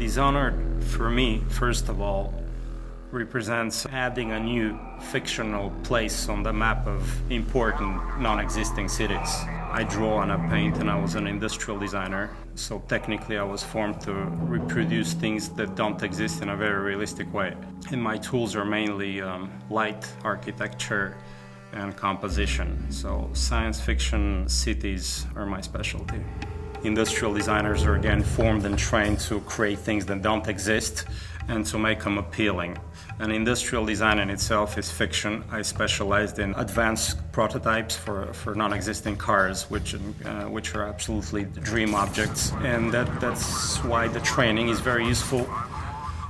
Dishonored, for me, first of all, represents adding a new fictional place on the map of important non-existing cities. I draw and I paint, and I was an industrial designer, so technically I was formed to reproduce things that don't exist in a very realistic way. And my tools are mainly light, architecture, and composition. So science fiction cities are my specialty. Industrial designers are again formed and trained to create things that don't exist and to make them appealing. And industrial design in itself is fiction. I specialized in advanced prototypes for non-existing cars, which are absolutely dream objects. And that's why the training is very useful.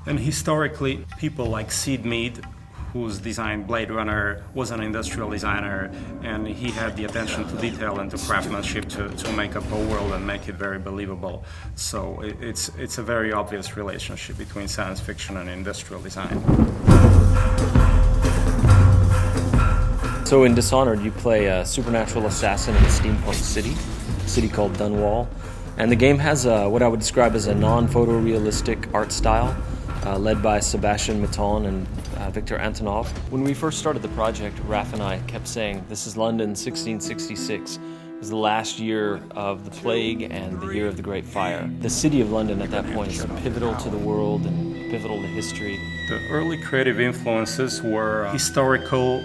And historically, people like Sid Mead, who's designed Blade Runner, was an industrial designer, and he had the attention to detail and to craftsmanship to make up a world and make it very believable. So it's a very obvious relationship between science fiction and industrial design. So in Dishonored, you play a supernatural assassin in a steampunk city called Dunwall. And the game has what I would describe as a non-photorealistic art style, led by Sebastian Maton and Victor Antonov. When we first started the project, Raph and I kept saying, this is London 1666. It was the last year of the plague and the year of the Great Fire. The city of London at that point is pivotal to the world and pivotal to history. The early creative influences were historical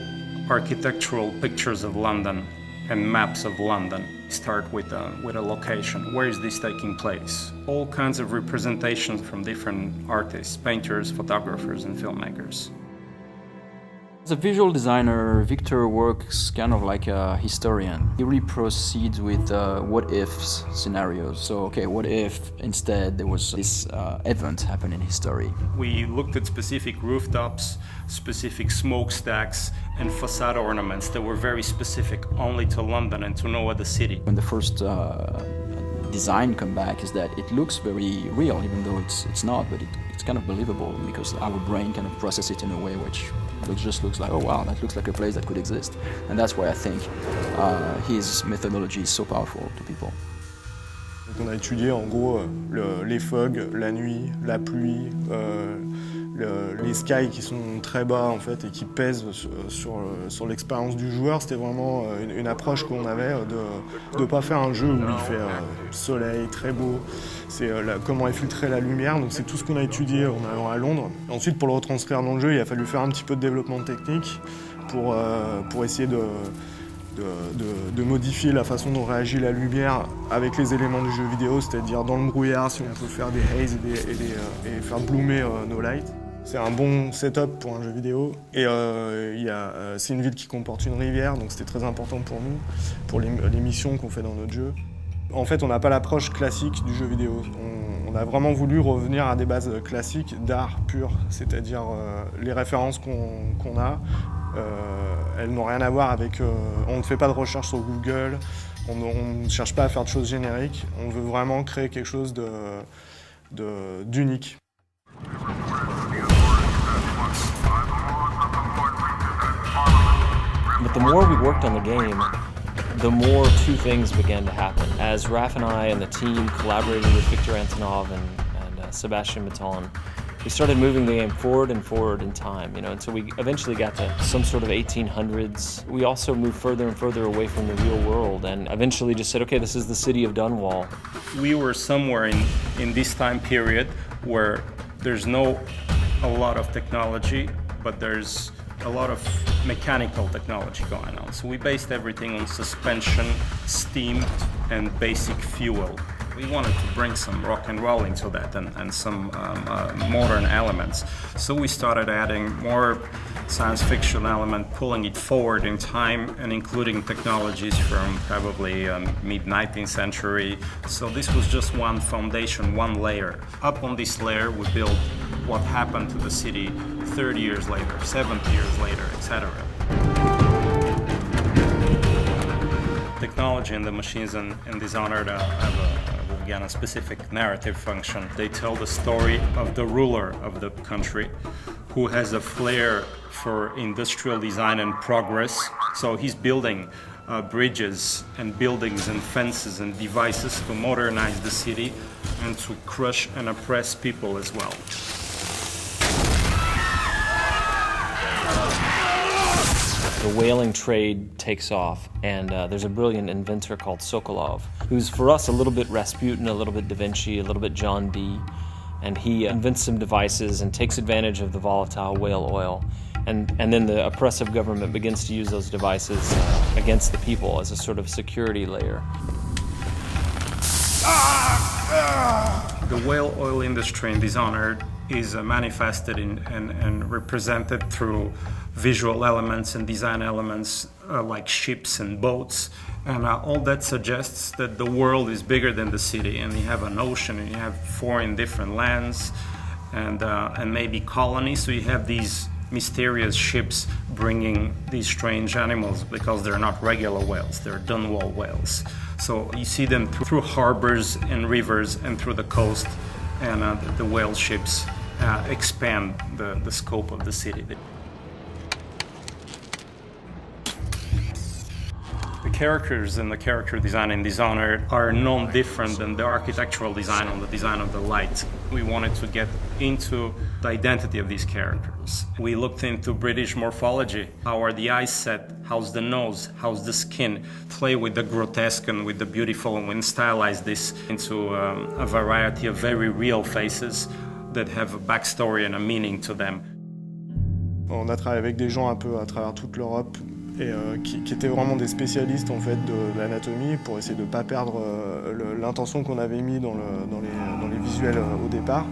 architectural pictures of London and maps of London. Start with a location. Where is this taking place? All kinds of representations from different artists, painters, photographers, and filmmakers. As a visual designer, Victor works kind of like a historian. He really proceeds with what-ifs scenarios. So, okay, what if instead there was this event happen in history? We looked at specific rooftops, specific smokestacks, and facade ornaments that were very specific only to London and to no other city. When the first design come back is that it looks very real, even though it's not, but it's kind of believable because our brain kind of processes it in a way which just looks like, oh wow, that looks like a place that could exist. And that's why I think his methodology is so powerful to people. On a étudié en gros les fogs, la nuit, la pluie, les skies qui sont très bas en fait et qui pèsent sur l'expérience du joueur. C'était vraiment une approche qu'on avait de ne pas faire un jeu où il fait soleil, très beau. C'est comment infiltrer la lumière, donc c'est tout ce qu'on a étudié en allant à Londres. Et ensuite pour le retranscrire dans le jeu, il a fallu faire un petit peu de développement technique pour essayer de modifier la façon dont réagit la lumière avec les éléments du jeu vidéo, c'est-à-dire dans le brouillard, si on peut faire des haze et faire bloomer nos lights. C'est un bon setup pour un jeu vidéo et c'est une ville qui comporte une rivière, donc c'était très important pour nous, pour les missions qu'on fait dans notre jeu. En fait, on n'a pas l'approche classique du jeu vidéo. On a vraiment voulu revenir à des bases classiques d'art pur, c'est-à-dire les références qu'on a, elles n'ont rien à voir avec... on ne fait pas de recherche sur Google, on ne cherche pas à faire de choses génériques, on veut vraiment créer quelque chose d'unique. But the more we worked on the game, the more two things began to happen. As Raph and I and the team collaborated with Victor Antonov and Sebastian Maton, we started moving the game forward and forward in time, until we eventually got to some sort of 1800s. We also moved further and further away from the real world and eventually just said, okay, this is the city of Dunwall. We were somewhere in this time period where there's a lot of technology, but there's a lot of mechanical technology going on. So we based everything on suspension, steam, and basic fuel. We wanted to bring some rock and roll into that and some modern elements. So we started adding more science fiction element, pulling it forward in time and including technologies from probably mid-19th century. So this was just one foundation, one layer. Up on this layer we built what happened to the city 30 years later, 70 years later, etc. Technology and the machines in Dishonored have a specific narrative function. They tell the story of the ruler of the country who has a flair for industrial design and progress. So he's building bridges and buildings and fences and devices to modernize the city and to crush and oppress people as well. The whaling trade takes off, and there's a brilliant inventor called Sokolov, who's for us a little bit Rasputin, a little bit Da Vinci, a little bit John Dee, and he invents some devices and takes advantage of the volatile whale oil. And then the oppressive government begins to use those devices against the people as a sort of security layer. The whale oil industry in Dishonored is manifested and represented through visual elements and design elements like ships and boats. And all that suggests that the world is bigger than the city, and you have an ocean, and you have foreign different lands, and maybe colonies. So you have these mysterious ships bringing these strange animals because they're not regular whales, they're Dunwall whales. So you see them through harbors and rivers and through the coast, and the whale ships expand the scope of the city. The characters and the character design in Dishonored are no different than the architectural design or the design of the light. We wanted to get into the identity of these characters. We looked into British morphology. How are the eyes set? How's the nose? How's the skin? Play with the grotesque and with the beautiful, and we stylize this into a variety of very real faces that have a backstory and a meaning to them. On a travaillé avec des gens un peu à travers toute l'Europe et qui étaient vraiment des spécialistes en fait de l'anatomie pour essayer de ne pas perdre l'intention qu'on avait mis dans les visuels au départ.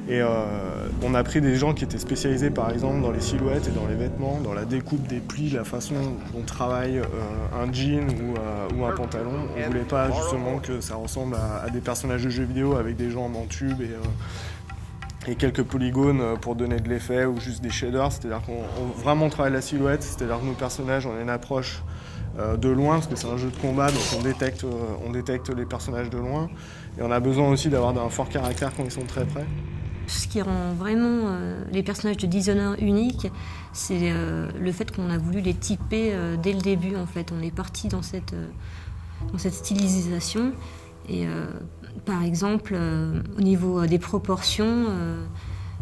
Et on a pris des gens qui étaient spécialisés par exemple dans les silhouettes et dans les vêtements, dans la découpe des plis, la façon dont travaille un jean ou un pantalon. On ne voulait pas justement que ça ressemble à des personnages de jeux vidéo avec des jambes en tube et quelques polygones pour donner de l'effet ou juste des shaders. C'est-à-dire qu'on vraiment travaille la silhouette, c'est-à-dire que nos personnages, on a une approche de loin parce que c'est un jeu de combat, donc on détecte les personnages de loin. Et on a besoin aussi d'avoir un fort caractère quand ils sont très près. Ce qui rend vraiment les personnages de Dishonored uniques, c'est le fait qu'on a voulu les typer dès le début. En fait, on est parti dans cette stylisation. Et par exemple, au niveau des proportions,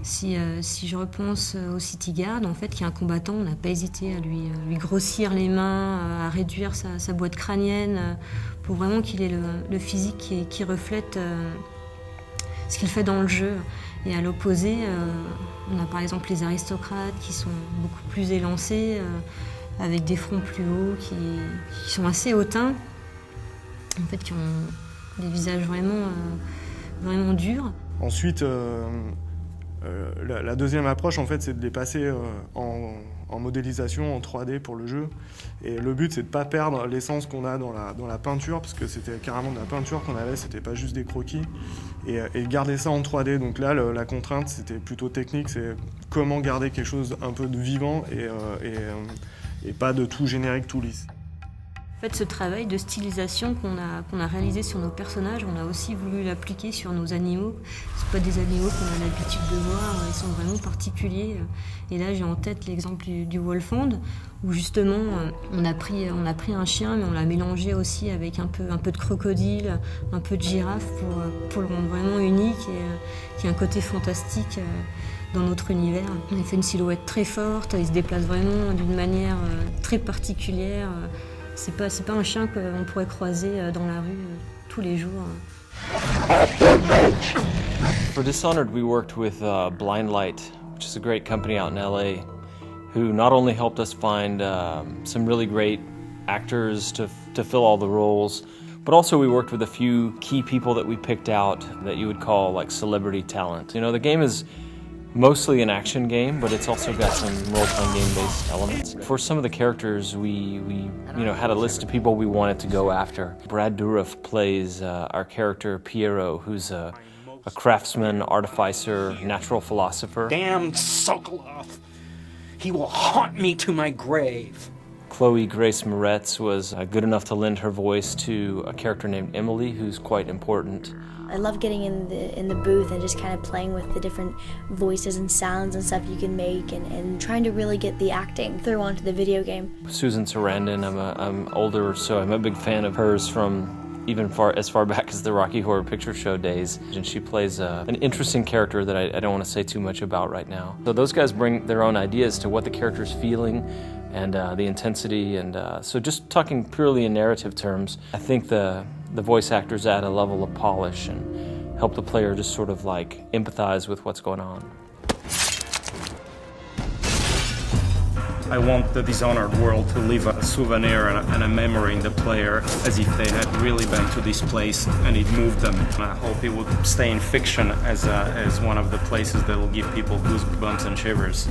si je repense au City Guard, en fait, qui est un combattant, on n'a pas hésité à lui grossir les mains, à réduire sa boîte crânienne, pour vraiment qu'il ait le physique qui reflète ce qu'il fait dans le jeu. Et à l'opposé, on a par exemple les aristocrates qui sont beaucoup plus élancés, avec des fronts plus hauts, qui sont assez hautains, en fait, qui ont des visages vraiment durs. Ensuite, la deuxième approche, en fait, c'est de les passer en modélisation, en 3D pour le jeu. Et le but, c'est de ne pas perdre l'essence qu'on a dans la peinture, parce que c'était carrément de la peinture qu'on avait, c'était pas juste des croquis. Et garder ça en 3D. Donc là, la contrainte, c'était plutôt technique, c'est comment garder quelque chose un peu de vivant et pas de tout générique, tout lisse. En fait, ce travail de stylisation qu'on a réalisé sur nos personnages, on a aussi voulu l'appliquer sur nos animaux. C'est pas des animaux qu'on a l'habitude de voir, ils sont vraiment particuliers. Et là, j'ai en tête l'exemple du Wolfhound, où justement, on a pris un chien, mais on l'a mélangé aussi avec un peu de crocodile, un peu de girafe, pour le rendre vraiment unique et qu'il y ait un côté fantastique dans notre univers. On a fait une silhouette très forte, il se déplace vraiment d'une manière très particulière. C'est pas un chien qu'on pourrait croiser dans la rue tous les jours. For Dishonored, we worked with Blind Light, which is a great company out in LA, who not only helped us find some really great actors to fill all the roles, but also we worked with a few key people that we picked out that you would call like celebrity talent. You know, the game is mostly an action game, but it's also got some role-playing game-based elements. For some of the characters, we had a list of people we wanted to go after. Brad Dourif plays our character Piero, who's a craftsman, artificer, natural philosopher. Damn Sokolov! He will haunt me to my grave. Chloe Grace Moretz was good enough to lend her voice to a character named Emily, who's quite important. I love getting in the booth and just kind of playing with the different voices and sounds and stuff you can make, and trying to really get the acting through onto the video game. Susan Sarandon, I'm older, so I'm a big fan of hers from even as far back as the Rocky Horror Picture Show days. And she plays an interesting character that I don't want to say too much about right now. So those guys bring their own ideas to what the character's feeling and the intensity. And so just talking purely in narrative terms, I think the voice actors add a level of polish and help the player just sort of like empathize with what's going on. I want the Dishonored world to leave a souvenir and a memory in the player as if they had really been to this place and it moved them. And I hope it would stay in fiction as one of the places that will give people goosebumps and shivers.